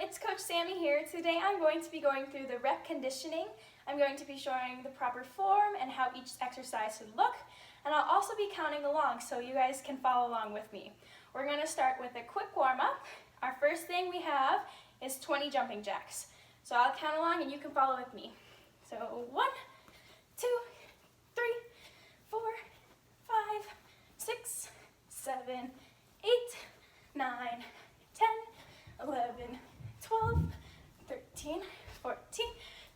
it's Coach Sammy here. Today I'm going to be going through the rep conditioning. I'm going to be showing the proper form and how each exercise should look, and I'll also be counting along so you guys can follow along with me. We're going to start with a quick warm-up. Our first thing we have is 20 jumping jacks. So I'll count along and you can follow with me. So 1, 2, 3, 4, 5, 6, 7, 8, 9, 10, 11, 12, 13, 14,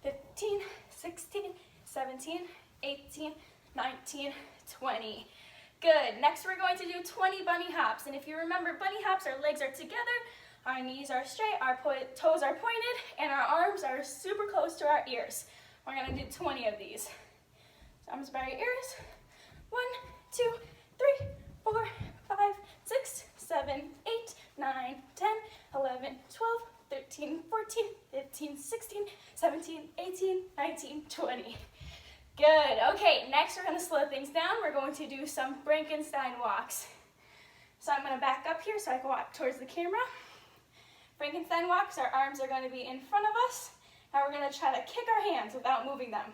15, 16, 17, 18, 19, 20. Good. Next we're going to do 20 bunny hops. And if you remember, bunny hops, our legs are together, our knees are straight, our toes are pointed, and our arms are super close to our ears. We're going to do 20 of these. Arms by your ears. 1, 2, 3, 4, 5, 6, 7, 8, 9, 10, 11, 12, 13, 14, 15, 16, 17, 18, 19, 20. Good. Okay, next we're going to slow things down. We're going to do some Frankenstein walks. So I'm going to back up here so I can walk towards the camera. Frankenstein walks, our arms are going to be in front of us. Now we're going to try to kick our hands without moving them.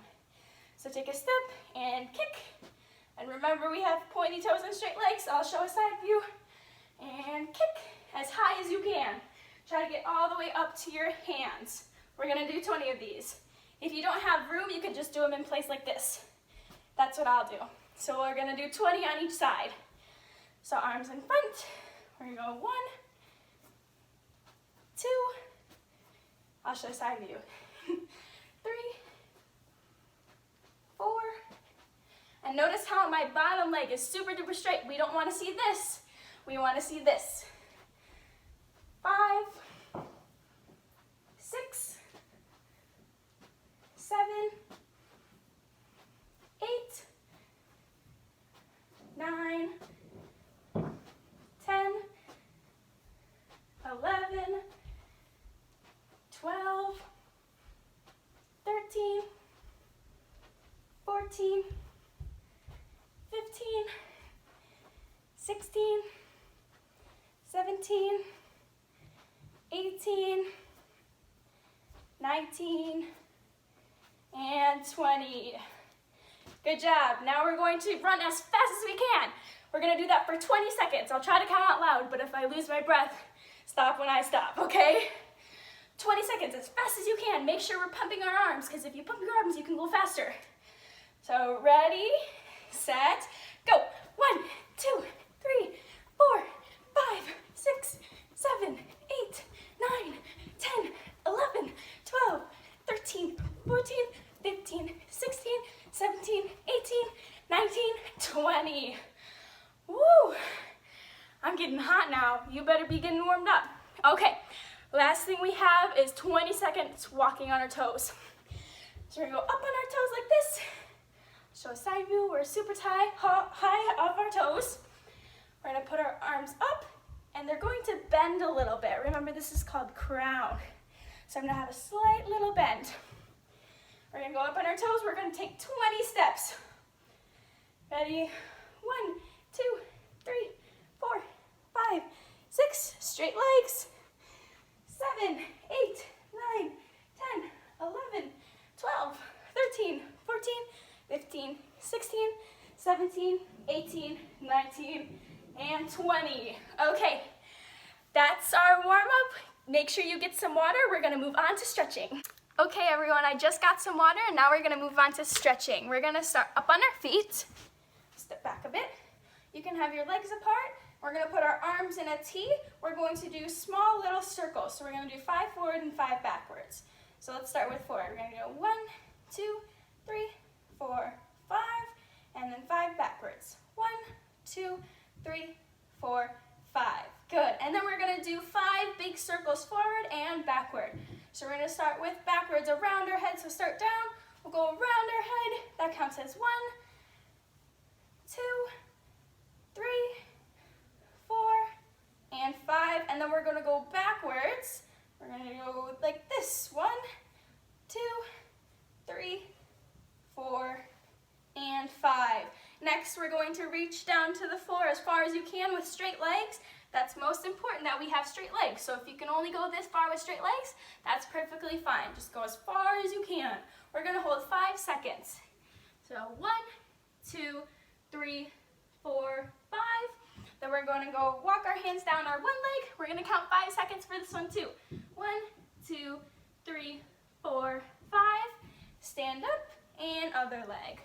So take a step and kick. And remember, we have pointy toes and straight legs. So I'll show a side view. And kick as high as you can. Try to get all the way up to your hands. We're going to do 20 of these. If you don't have room, you could just do them in place like this. That's what I'll do. So we're going to do 20 on each side. So arms in front. We're going to go 1, 2. I'll show side view. 3, 4. And notice how my bottom leg is super duper straight. We don't want to see this. We want to see this. 5, 6, 7, 8, 9, 10, 11, 12, 13, 14, 15, 16, 17, 18, 19, and 20. Good job. Now we're going to run as fast as we can. We're going to do that for 20 seconds. I'll try to count out loud, but if I lose my breath, stop when I stop, okay? 20 seconds, as fast as you can. Make sure we're pumping our arms, because if you pump your arms, you can go faster. So ready, set, go. 1, 2, 3, 4, 5, 6, 7, 8, 9, 10, 11, 12, 13, 14, 15, 16, 17, 18, 19, 20. Woo! I'm getting hot now. You better be getting warmed up. Okay, last thing we have is 20 seconds walking on our toes. So we're gonna go up on our toes like this. Show a side view. We're super high off our toes. We're gonna put our arms up, and they're going to bend a little bit. Remember, this is called crown. So I'm gonna have a slight little bend. We're gonna go up on our toes. We're gonna take 20 steps. Ready? 1, 2, 3, 4, 5, 6. Straight legs. 7, 8, 9, 10, 11, 12, 13, 14, 15, 16, 17, 18, 19, and 20. Okay, that's our warm-up. Make sure you get some water. We're gonna move on to stretching. Okay, everyone, I just got some water, and now we're gonna move on to stretching. We're gonna start up on our feet. Step back a bit. You can have your legs apart. We're gonna put our arms in a T. We're going to do small little circles. So we're gonna do 5 forward and 5 backwards. So let's start with forward. We're gonna go 1, 2, 3, 4, 5, and then 5 backwards. 1, 2, 3, 4, 5. Good. And then we're going to do 5 big circles forward and backward. So we're going to start with backwards around our head. So start down. We'll go around our head. That counts as 1, 2, 3, 4, and 5. And then we're going to go backwards. We're going to go like this. 1, 2, 3, 4, and 5. Next, we're going to reach down to the floor as far as you can with straight legs. That's most important that we have straight legs. So if you can only go this far with straight legs, that's perfectly fine. Just go as far as you can. We're gonna hold 5 seconds. So 1, 2, 3, 4, 5. Then we're gonna go walk our hands down our one leg. We're gonna count 5 seconds for this one too. 1, 2, 3, 4, 5. Stand up and other leg.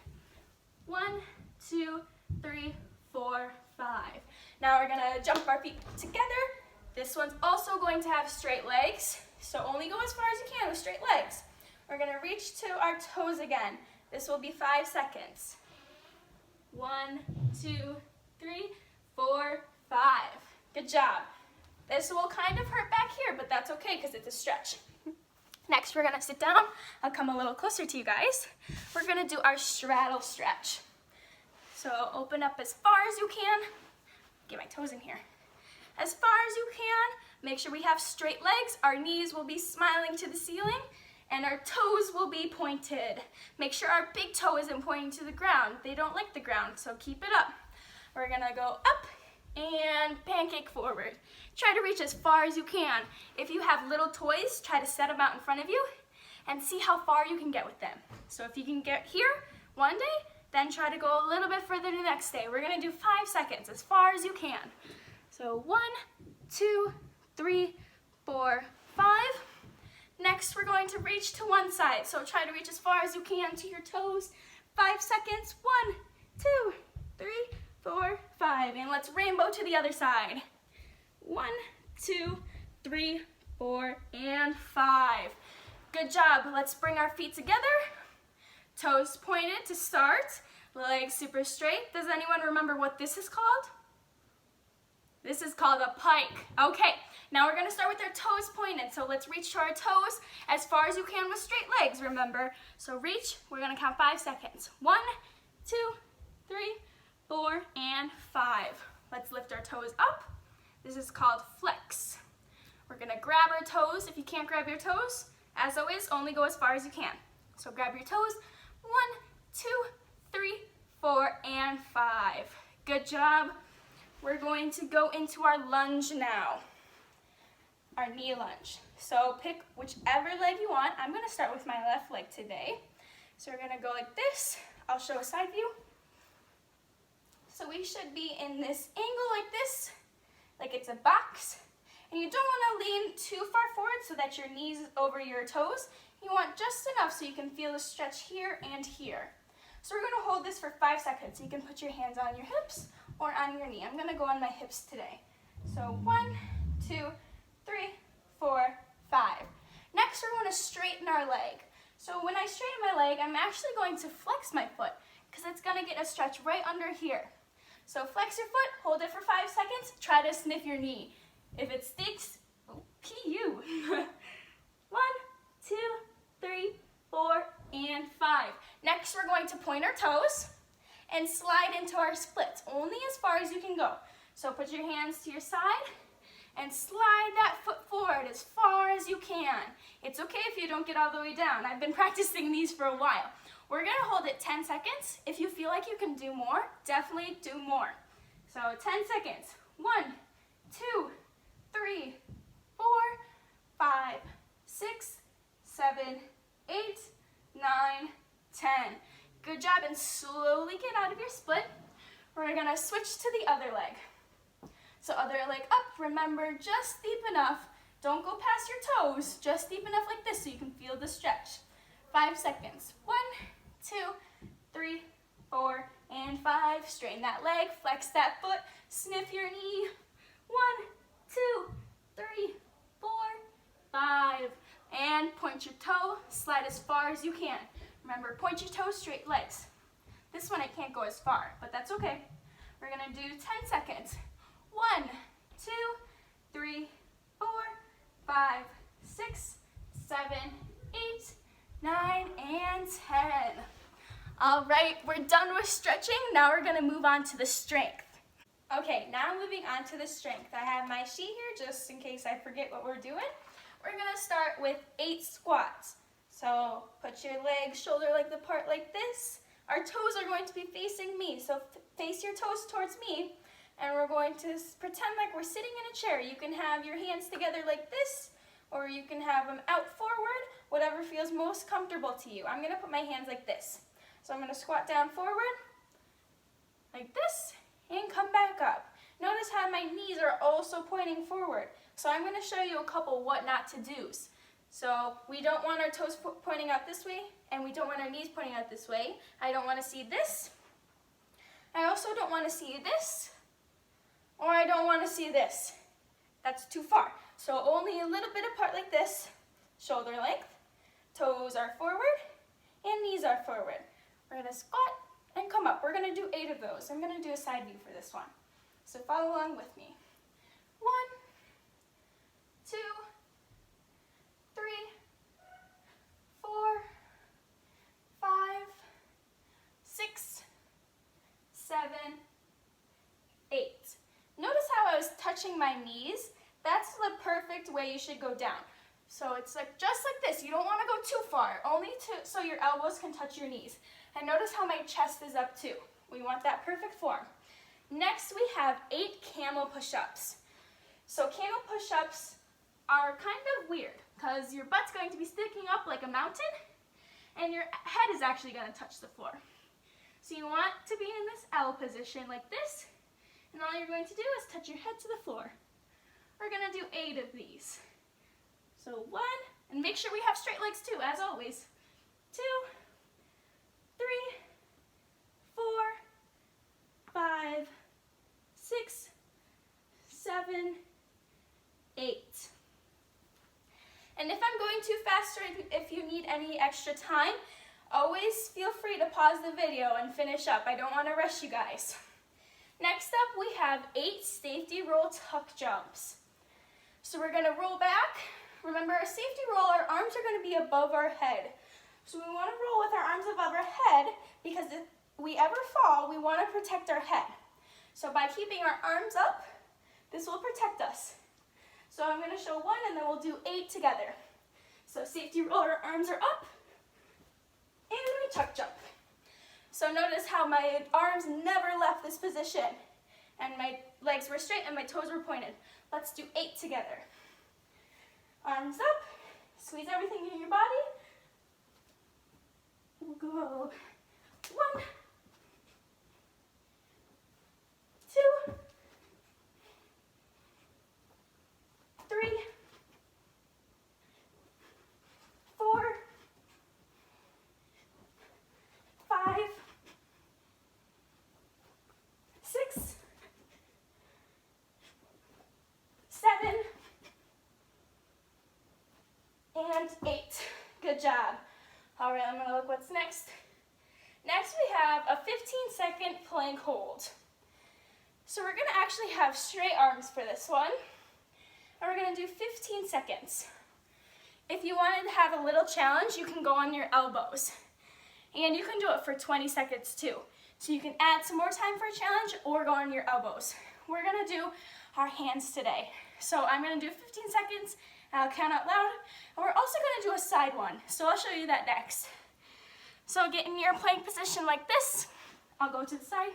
1, 2, 3, 4, 5. Now we're gonna jump our feet together. This one's also going to have straight legs, so only go as far as you can with straight legs. We're gonna reach to our toes again. This will be 5 seconds. 1, 2, 3, 4, 5. Good job. This will kind of hurt back here, but that's okay because it's a stretch. Next, we're gonna sit down. I'll come a little closer to you guys. We're gonna do our straddle stretch. So open up as far as you can. Get my toes in here. As far as you can, make sure we have straight legs. Our knees will be smiling to the ceiling and our toes will be pointed. Make sure our big toe isn't pointing to the ground. They don't like the ground, so keep it up. We're gonna go up and pancake forward. Try to reach as far as you can. If you have little toys, try to set them out in front of you and see how far you can get with them. So if you can get here one day, then try to go a little bit further the next day. We're gonna do 5 seconds, as far as you can. So 1, 2, 3, 4, 5. Next, we're going to reach to one side. So try to reach as far as you can to your toes. 5 seconds, 1, 2, 3, 4, 5. And let's rainbow to the other side. 1, 2, 3, 4, and 5. Good job. Let's bring our feet together. Toes pointed to start, legs super straight. Does anyone remember what this is called? This is called a pike. Okay, now we're gonna start with our toes pointed. So let's reach to our toes as far as you can with straight legs, remember. So reach, we're gonna count 5 seconds. 1, 2, 3, 4, and 5. Let's lift our toes up. This is called flex. We're gonna grab our toes. If you can't grab your toes, as always, only go as far as you can. So grab your toes. 1, 2, 3, 4, and 5. Good job. We're going to go into our lunge now, our knee lunge. So pick whichever leg you want. I'm going to start with my left leg today. So we're going to go like this. I'll show a side view. So we should be in this angle like this, like it's a box. And you don't want to lean too far forward so that your knees is over your toes. You want just enough so you can feel the stretch here and here. So we're going to hold this for 5 seconds. You can put your hands on your hips or on your knee. I'm going to go on my hips today. So 1, 2, 3, 4, 5. Next, we're going to straighten our leg. So when I straighten my leg, I'm actually going to flex my foot because it's going to get a stretch right under here. So flex your foot, hold it for 5 seconds, try to sniff your knee. If it stinks, PU. 1, 2, 3, 4, and 5. Next, we're going to point our toes and slide into our splits, only as far as you can go. So put your hands to your side and slide that foot forward as far as you can. It's okay if you don't get all the way down. I've been practicing these for a while. We're gonna hold it 10 seconds. If you feel like you can do more, definitely do more. So 10 seconds. 1, 2, 3, 4, 5, 6, 7, 8, 9, 10. Good job, and slowly get out of your split. We're gonna switch to the other leg. So other leg up, remember just deep enough. Don't go past your toes, just deep enough like this so you can feel the stretch. 5 seconds. 1, 2, 3, 4, and 5. Straighten that leg, flex that foot, sniff your knee. 1, 2, 3, 4, 5. And point your toe, slide as far as you can. Remember, point your toes, straight legs. This one I can't go as far, but that's okay. We're gonna do 10 seconds. 1, 2, 3, 4, 5, 6, 7, 8, 9, and 10. All right, we're done with stretching. Now we're gonna move on to the strength. Okay, now moving on to the strength. I have my sheet here just in case I forget what we're doing. We're gonna start with 8 squats. So put your legs shoulder length apart like this. Our toes are going to be facing me, so face your toes towards me. And we're going to pretend like we're sitting in a chair. You can have your hands together like this, or you can have them out forward, whatever feels most comfortable to you. I'm gonna put my hands like this. So I'm gonna squat down forward, like this, and come back up. Notice how my knees are also pointing forward. So I'm gonna show you a couple what not to do's. So we don't want our toes pointing out this way, and we don't want our knees pointing out this way. I don't wanna see this. I also don't wanna see this, or I don't wanna see this. That's too far. So only a little bit apart like this, shoulder length, toes are forward, and knees are forward. We're gonna squat and come up. We're gonna do 8 of those. I'm gonna do a side view for this one. So follow along with me. 1, 2, 3, 4, 5, 6, 7, 8. Notice how I was touching my knees? That's the perfect way you should go down. So it's like just like this. You don't want to go too far, only so your elbows can touch your knees. And notice how my chest is up too. We want that perfect form. Next we have 8 camel push-ups. So camel push-ups are kind of weird because your butt's going to be sticking up like a mountain and your head is actually going to touch the floor. So you want to be in this L position like this, and all you're going to do is touch your head to the floor. We're going to do 8 of these. So 1, and make sure we have straight legs too, as always. 2, 3, 4, 5, 6, 7, 8. And if I'm going too fast or if you need any extra time, always feel free to pause the video and finish up. I don't want to rush you guys. Next up, we have 8 safety roll tuck jumps. So we're going to roll back. Remember, our safety roll, our arms are going to be above our head. So we want to roll with our arms above our head because if we ever fall, we want to protect our head. So by keeping our arms up, this will protect us. So I'm going to show 1 and then we'll do 8 together. So safety roll, our arms are up, and we tuck jump. So notice how my arms never left this position, and my legs were straight and my toes were pointed. Let's do 8 together. Arms up, squeeze everything in your body. We'll go 1, 2, 3, 4, 5, 6, 7, and 8. Good job. All right, I'm gonna look what's next. Next we have a 15-second plank hold. So we're gonna actually have straight arms for this one. And we're gonna do 15 seconds. If you wanted to have a little challenge, you can go on your elbows. And you can do it for 20 seconds too. So you can add some more time for a challenge or go on your elbows. We're gonna do our hands today. So I'm gonna do 15 seconds, and I'll count out loud. And we're also gonna do a side one, so I'll show you that next. So get in your plank position like this. I'll go to the side,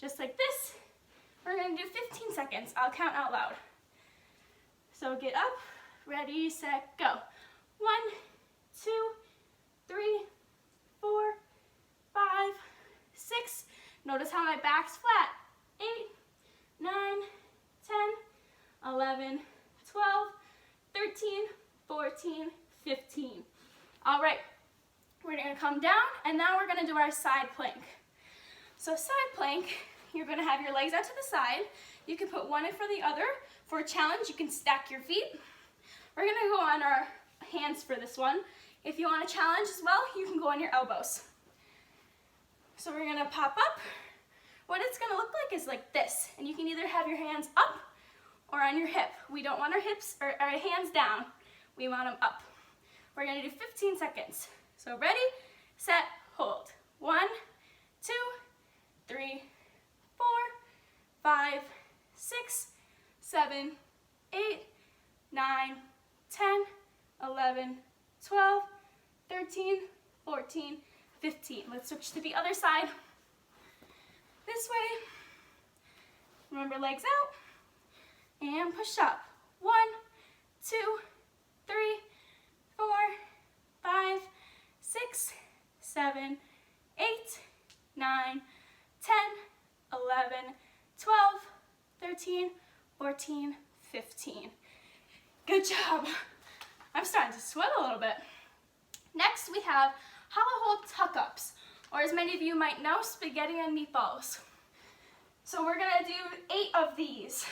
just like this. We're gonna do 15 seconds. I'll count out loud. So get up, ready, set, go. 1, 2, 3, 4, 5, 6. Notice how my back's flat. 8, 9, 10, 11, 12, 13, 14, 15. All right, we're gonna come down, and now we're gonna do our side plank. So side plank, you're gonna have your legs out to the side. You can put one in for the other. For a challenge, you can stack your feet. We're gonna go on our hands for this one. If you want a challenge as well, you can go on your elbows. So we're gonna pop up. What it's gonna look like is like this, and you can either have your hands up or on your hip. We don't want our hips or our hands down. We want them up. We're gonna do 15 seconds. So ready, set, hold. 1, 2, 3, 4, 5, 6, 7, 8, 9, 10, 11, 12, 13, 14, 15. Let's switch to the other side. This way. Remember, legs out. And push up. 1, 2, 3, 4, 5, 6, 7, 8, 9, 10, 11, 12, 13, 14, 15. Good job. I'm starting to sweat a little bit. Next, we have hollow hold tuck-ups, or as many of you might know, spaghetti and meatballs. So we're gonna do 8 of these.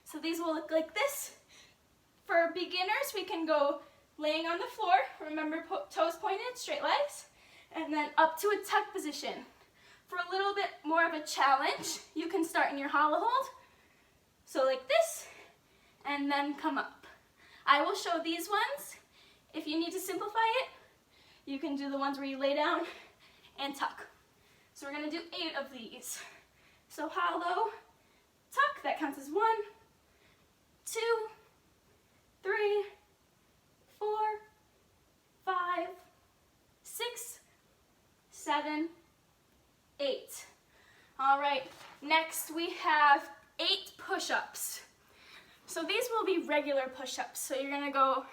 So these will look like this. For beginners, we can go laying on the floor. Remember, toes pointed, straight legs, and then up to a tuck position. For a little bit more of a challenge, you can start in your hollow hold. So like this, and then come up. I will show these ones. If you need to simplify it, you can do the ones where you lay down and tuck. So we're gonna do 8 of these. So hollow, tuck, that counts as 1, 2, 3, 4, 5, 6, 7, 8. All right, next we have 8 push-ups. So these will be regular push-ups. So you're gonna go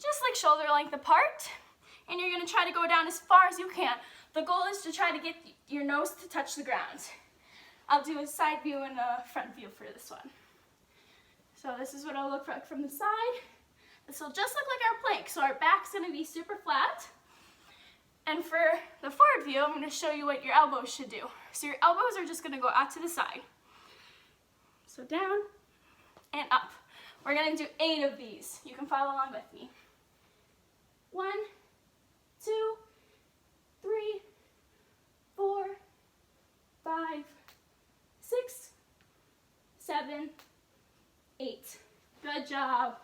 just like shoulder length apart, and you're gonna try to go down as far as you can. The goal is to try to get your nose to touch the ground. I'll do a side view and a front view for this one. So this is what it'll look like from the side. This will just look like our plank. So our back's gonna be super flat. And for the forward view, I'm gonna show you what your elbows should do. So your elbows are just gonna go out to the side. So down and up. We're gonna do 8 of these. You can follow along with me. 1, 2, 3, 4, 5, 6, 7, 8. Good job.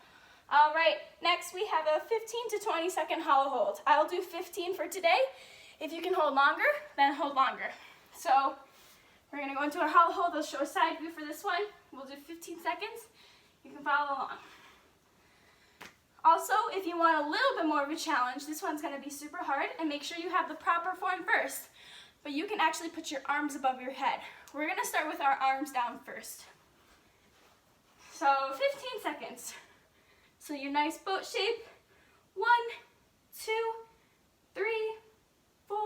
All right, next we have a 15 to 20 second hollow hold. I'll do 15 for today. If you can hold longer, then hold longer. So we're gonna go into our hollow hold. I'll show a side view for this one. We'll do 15 seconds. You can follow along. Also, if you want a little bit more of a challenge, this one's gonna be super hard, and make sure you have the proper form first. But you can actually put your arms above your head. We're gonna start with our arms down first. So 15 seconds. So your nice boat shape. 1, 2, 3, 4,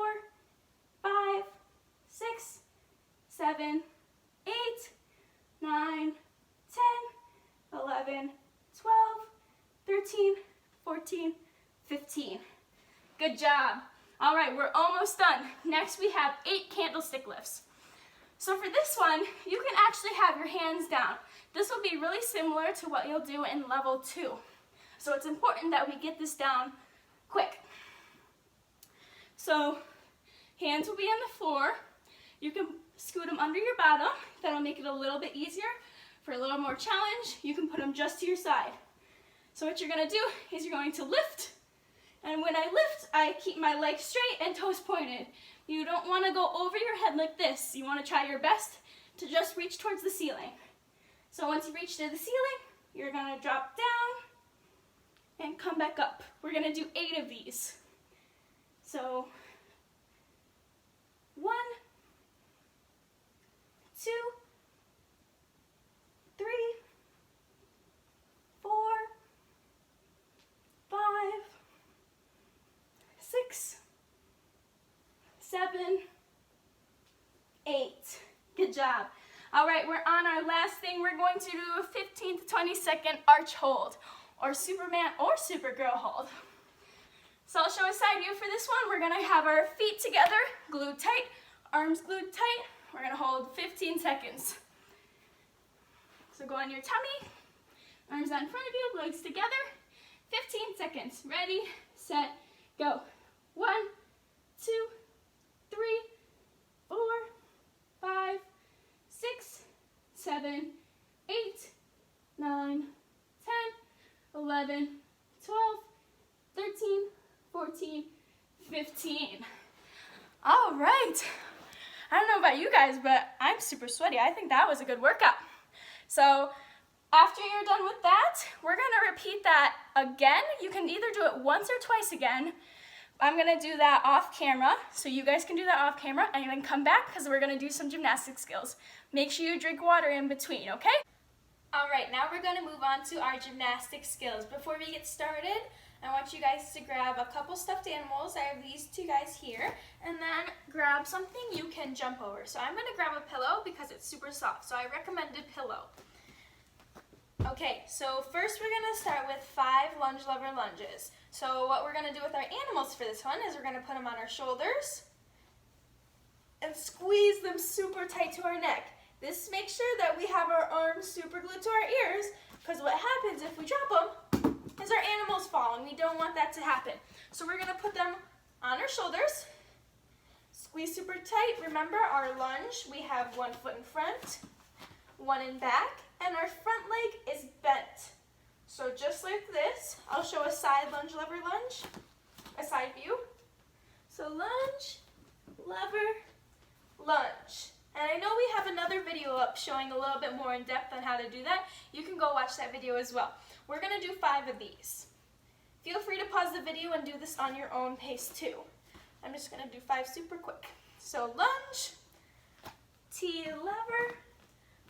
5, 6, 7, 8, 9, 10, 11, 12, 13, 14, 15. Good job. All right, we're almost done. Next we have 8 candlestick lifts. So for this one, you can actually have your hands down. This will be really similar to what you'll do in level 2. So it's important that we get this down quick. So hands will be on the floor. You can scoot them under your bottom. That'll make it a little bit easier. For a little more challenge, you can put them just to your side. So what you're gonna do is you're going to lift. And when I lift, I keep my legs straight and toes pointed. You don't wanna go over your head like this. You wanna try your best to just reach towards the ceiling. So once you reach to the ceiling, you're gonna drop down and come back up. We're gonna do 8 of these. So 1, 2, 3, 4, 5, 6, 7, 8. Good job. All right, we're on our last thing. We're going to do a 15 to 20 second arch hold, or Superman or Supergirl hold. So I'll show a side view for this one. We're gonna have our feet together, glued tight, arms glued tight. We're gonna hold 15 seconds. So go on your tummy, arms out in front of you, legs together, 15 seconds. Ready, set, go. 1, 2, 3, 4, 5, 6, 7, 8, 9, 10, 11, 12, 13, 14, 15. All right. I don't know about you guys, but I'm super sweaty. I think that was a good workout. So after you're done with that, we're gonna repeat that again. You can either do it once or twice again, I'm gonna do that off camera, so you guys can do that off camera, and then come back because we're gonna do some gymnastic skills. Make sure you drink water in between, okay? All right, now we're gonna move on to our gymnastic skills. Before we get started, I want you guys to grab a couple stuffed animals. I have these two guys here, and then grab something you can jump over. So I'm gonna grab a pillow because it's super soft, so I recommended pillow. Okay, so first we're gonna start with 5 lunge lever lunges. So what we're gonna do with our animals for this one is we're gonna put them on our shoulders and squeeze them super tight to our neck. This makes sure that we have our arms super glued to our ears, because what happens if we drop them is our animals fall, and we don't want that to happen. So we're gonna put them on our shoulders, squeeze super tight. Remember our lunge, we have 1 foot in front, 1 in back, and our front leg is bent. So just like this, I'll show a side lunge, lever lunge, a side view. So lunge, lever, lunge. And I know we have another video up showing a little bit more in depth on how to do that. You can go watch that video as well. We're gonna do 5 of these. Feel free to pause the video and do this on your own pace too. I'm just gonna do 5 super quick. So lunge, T lever,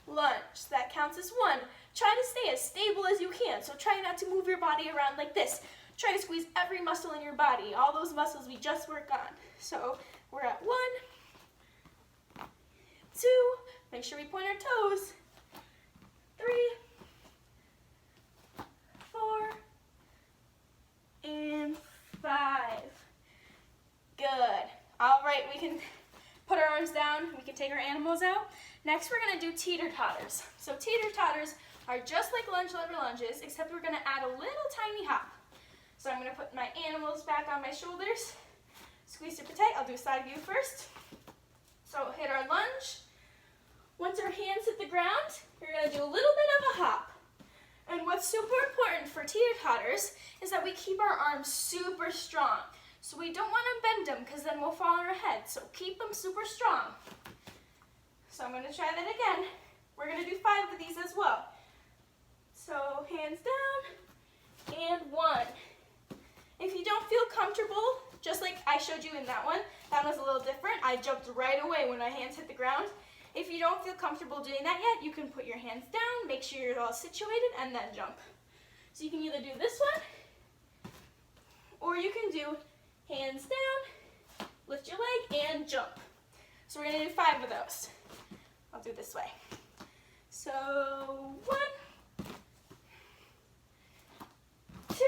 lunge. That counts as 1. Try to stay as stable as you can. So try not to move your body around like this. Try to squeeze every muscle in your body, all those muscles we just worked on. So we're at 1, 2, make sure we point our toes, 3, 4, and 5. Good. All right, we can put our arms down, we can take our animals out. Next, we're gonna do teeter-totters. So teeter-totters are just like lunge lever lunges, except we're gonna add a little tiny hop. So I'm gonna put my animals back on my shoulders, squeeze super tight. I'll do side view first. So hit our lunge. Once our hands hit the ground, you're gonna do a little bit of a hop. And what's super important for teeter-totters is that we keep our arms super strong. So we don't wanna bend them because then we'll fall on our head. So keep them super strong. So I'm gonna try that again. We're gonna do 5 of these as well. So hands down, and 1. If you don't feel comfortable, just like I showed you in that one was a little different. I jumped right away when my hands hit the ground. If you don't feel comfortable doing that yet, you can put your hands down, make sure you're all situated, and then jump. So you can either do this one, or you can do hands down, lift your leg, and jump. So we're gonna do 5 of those. I'll do this way. So 1, 2,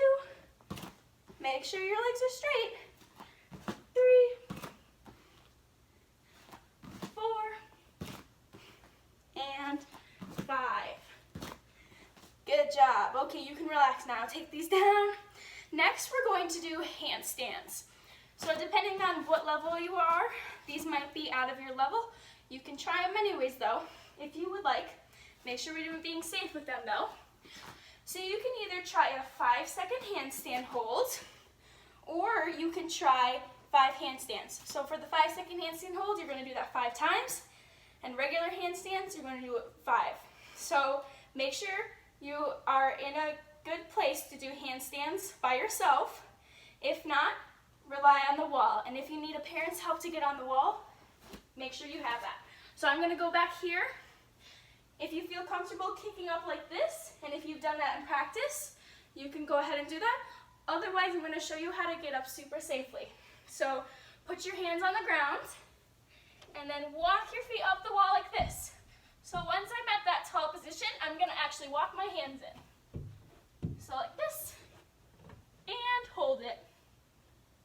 make sure your legs are straight, 3, 4, and 5. Good job. Okay, you can relax now. Take these down. Next, we're going to do handstands. So depending on what level you are, these might be out of your level. You can try them anyways though, if you would like. Make sure we're being safe with them though. So you can either try a 5-second handstand hold, or you can try 5 handstands. So for the 5-second handstand hold, you're gonna do that 5 times. And regular handstands, you're going to do it 5. So make sure you are in a good place to do handstands by yourself. If not, rely on the wall. And if you need a parent's help to get on the wall, make sure you have that. So I'm going to go back here. If you feel comfortable kicking up like this, and if you've done that in practice, you can go ahead and do that. Otherwise, I'm going to show you how to get up super safely. So put your hands on the ground, and then walk your feet up the wall like this. So once I'm at that tall position, I'm gonna actually walk my hands in. So like this, and hold it.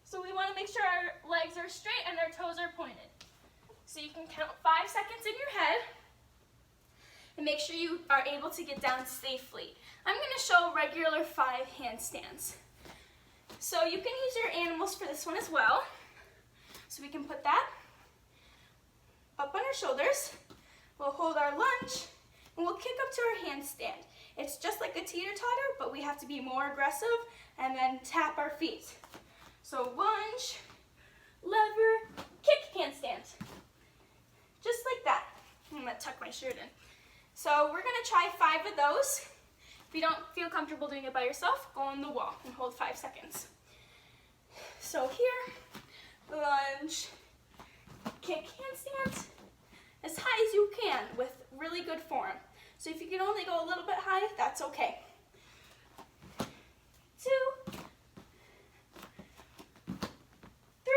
So we wanna make sure our legs are straight and our toes are pointed. So you can count 5 seconds in your head, and make sure you are able to get down safely. I'm gonna show regular 5 handstands. So you can use your animals for this one as well. So we can put that up on our shoulders, we'll hold our lunge, and we'll kick up to our handstand. It's just like a teeter-totter, but we have to be more aggressive and then tap our feet. So lunge, lever, kick, handstand. Just like that. I'm gonna tuck my shirt in. So we're gonna try 5 of those. If you don't feel comfortable doing it by yourself, go on the wall and hold 5 seconds. So here, lunge, kick, handstand, as high as you can with really good form. So if you can only go a little bit high, that's okay. 2, 3,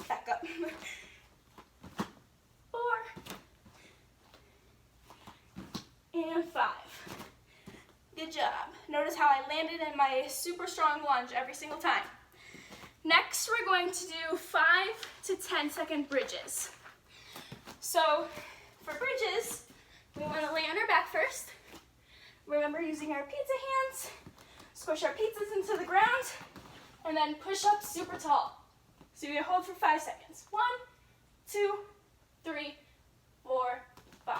back up. 4, and 5. Good job. Notice how I landed in my super strong lunge every single time. Next, we're going to do 5 to 10 second bridges. So for bridges, we want to lay on our back first. Remember using our pizza hands, squish our pizzas into the ground, and then push up super tall. So you're going to hold for 5 seconds. 1, 2, 3, 4, 5.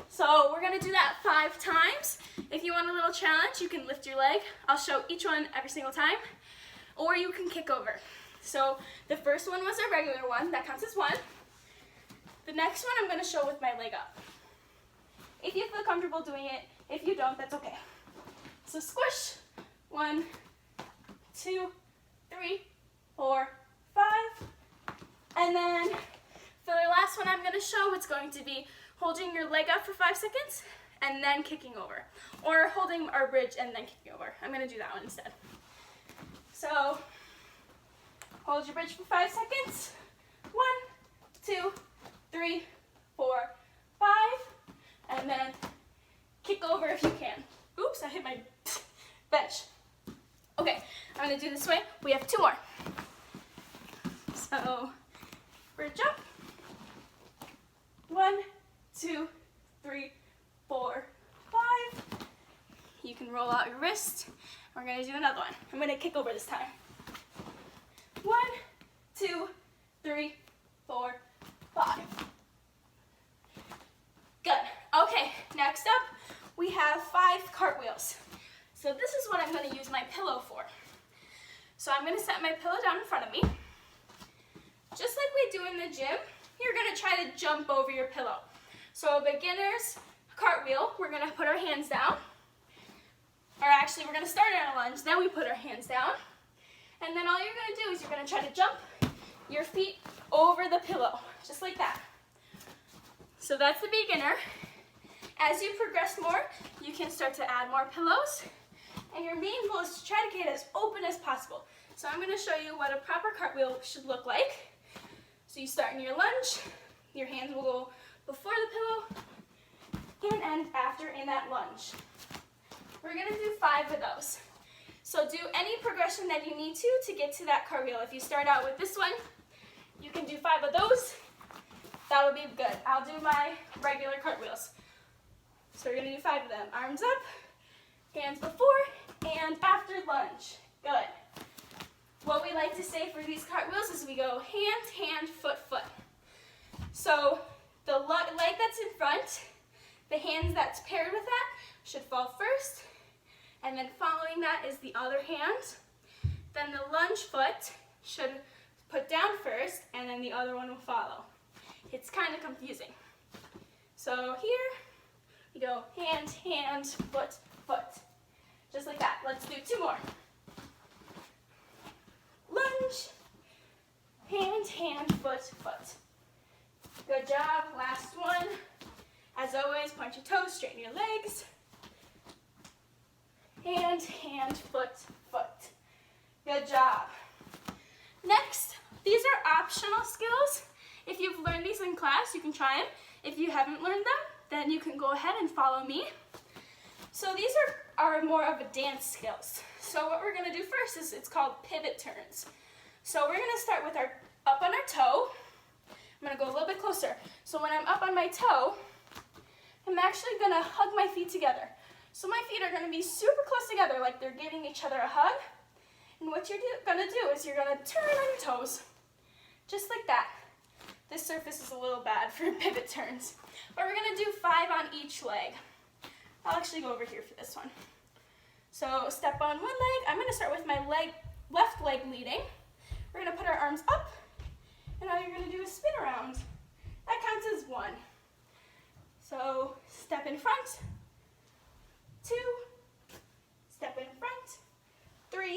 So we're going to do that 5 times. If you want a little challenge, you can lift your leg. I'll show each one every single time. Or you can kick over. So the first one was our regular one. That counts as 1. The next one I'm going to show with my leg up. If you feel comfortable doing it, if you don't, that's okay. So squish. 1, 2, 3, 4, 5. And then for the last one I'm going to show, it's going to be holding your leg up for 5 seconds and then kicking over. Or holding our bridge and then kicking over. I'm going to do that one instead. So hold your bridge for 5 seconds. 1, 2, 3, 4, 5. And then kick over if you can. Oops, I hit my bench. Okay, I'm going to do this way. We have 2 more. So bridge up. 1, 2, 3, 4, 5. You can roll out your wrist. We're going to do another one. I'm going to kick over this time. 1, 2, 3, 4, 5. Good. Okay, next up, we have 5 cartwheels. So this is what I'm going to use my pillow for. So I'm going to set my pillow down in front of me. Just like we do in the gym, you're going to try to jump over your pillow. So a beginner's cartwheel, we're going to put our hands down. Or actually, we're going to start in a lunge, then we put our hands down. And then all you're going to do is you're going to try to jump your feet over the pillow, just like that. So that's the beginner. As you progress more, you can start to add more pillows. And your main goal is to try to get as open as possible. So I'm going to show you what a proper cartwheel should look like. So you start in your lunge. Your hands will go before the pillow and end after in that lunge. We're going to do 5 of those. So do any progression that you need to get to that cartwheel. If you start out with this one, you can do 5 of those. That would be good. I'll do my regular cartwheels. So we're going to do 5 of them. Arms up, hands before, and after lunge. Good. What we like to say for these cartwheels is we go hand, hand, foot, foot. So the leg that's in front, the hands that's paired with that, should fall first. And then following that is the other hand. Then the lunge foot should put down first, and then the other one will follow. It's kind of confusing. So here, we go hand, hand, foot, foot. Just like that. Let's do 2 more. Lunge, hand, hand, foot, foot. Good job. Last one. As always, point your toes, straighten your legs. Hand, hand, foot, foot. Good job. Next, these are optional skills. If you've learned these in class, you can try them. If you haven't learned them, then you can go ahead and follow me. So these are more of a dance skills. So what we're going to do first is it's called pivot turns. So we're going to start with our up on our toe. I'm going to go a little bit closer. So when I'm up on my toe, I'm actually going to hug my feet together. So my feet are going to be super close together, like they're giving each other a hug. And what you're going to do is you're going to turn on your toes, just like that. This surface is a little bad for pivot turns. But we're going to do 5 on each leg. I'll actually go over here for this one. So step on one leg. I'm going to start with my left leg leading. We're going to put our arms up, and all you're going to do is spin around. That counts as 1. So step in front, 2, step in front, 3,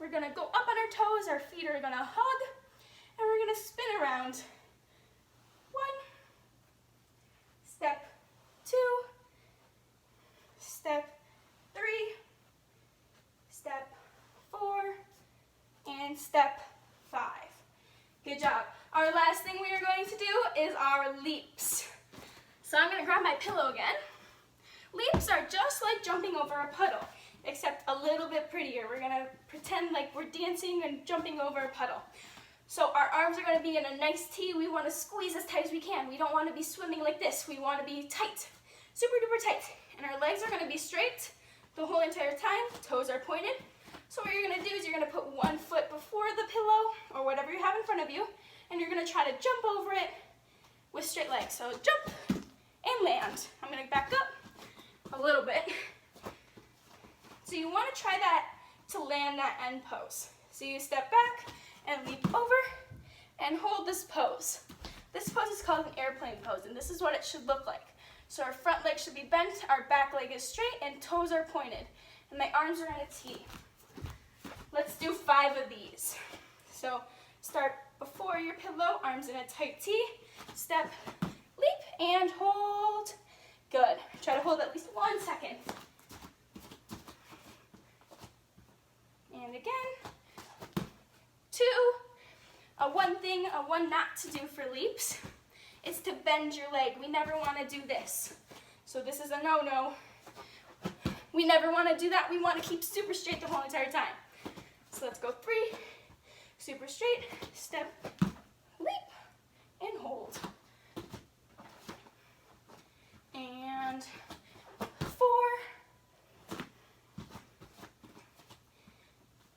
We're gonna go up on our toes, our feet are gonna hug, and we're gonna spin around. 1, step 2, step 3, step 4, and step 5. Good job. Our last thing we are going to do is our leaps. So I'm gonna grab my pillow again. Leaps are just like jumping over a puddle, except a little bit prettier. We're gonna pretend like we're dancing and jumping over a puddle. So our arms are gonna be in a nice T. We wanna squeeze as tight as we can. We don't wanna be swimming like this. We wanna be tight, super duper tight. And our legs are gonna be straight the whole entire time. Toes are pointed. So what you're gonna do is you're gonna put one foot before the pillow or whatever you have in front of you, and you're gonna try to jump over it with straight legs. So jump and land. I'm gonna back up a little bit. So you wanna try that to land that end pose. So you step back and leap over and hold this pose. This pose is called an airplane pose, and this is what it should look like. So our front leg should be bent, our back leg is straight, and toes are pointed. And my arms are in a T. Let's do 5 of these. So start before your pillow, arms in a tight T, step, leap, and hold. Good. Try to hold at least 1 second. And again. 2. One not to do for leaps is to bend your leg. We never want to do this. So this is a no-no. We never want to do that. We want to keep super straight the whole entire time. So let's go 3, super straight, step, leap, and hold. And 4,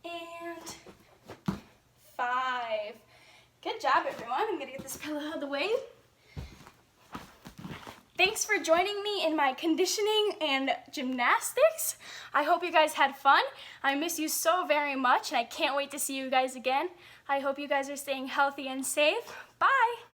and 5. Good job, everyone. I'm gonna get this pillow out of the way. Thanks for joining me in my conditioning and gymnastics. I hope you guys had fun. I miss you so very much, and I can't wait to see you guys again. I hope you guys are staying healthy and safe. Bye.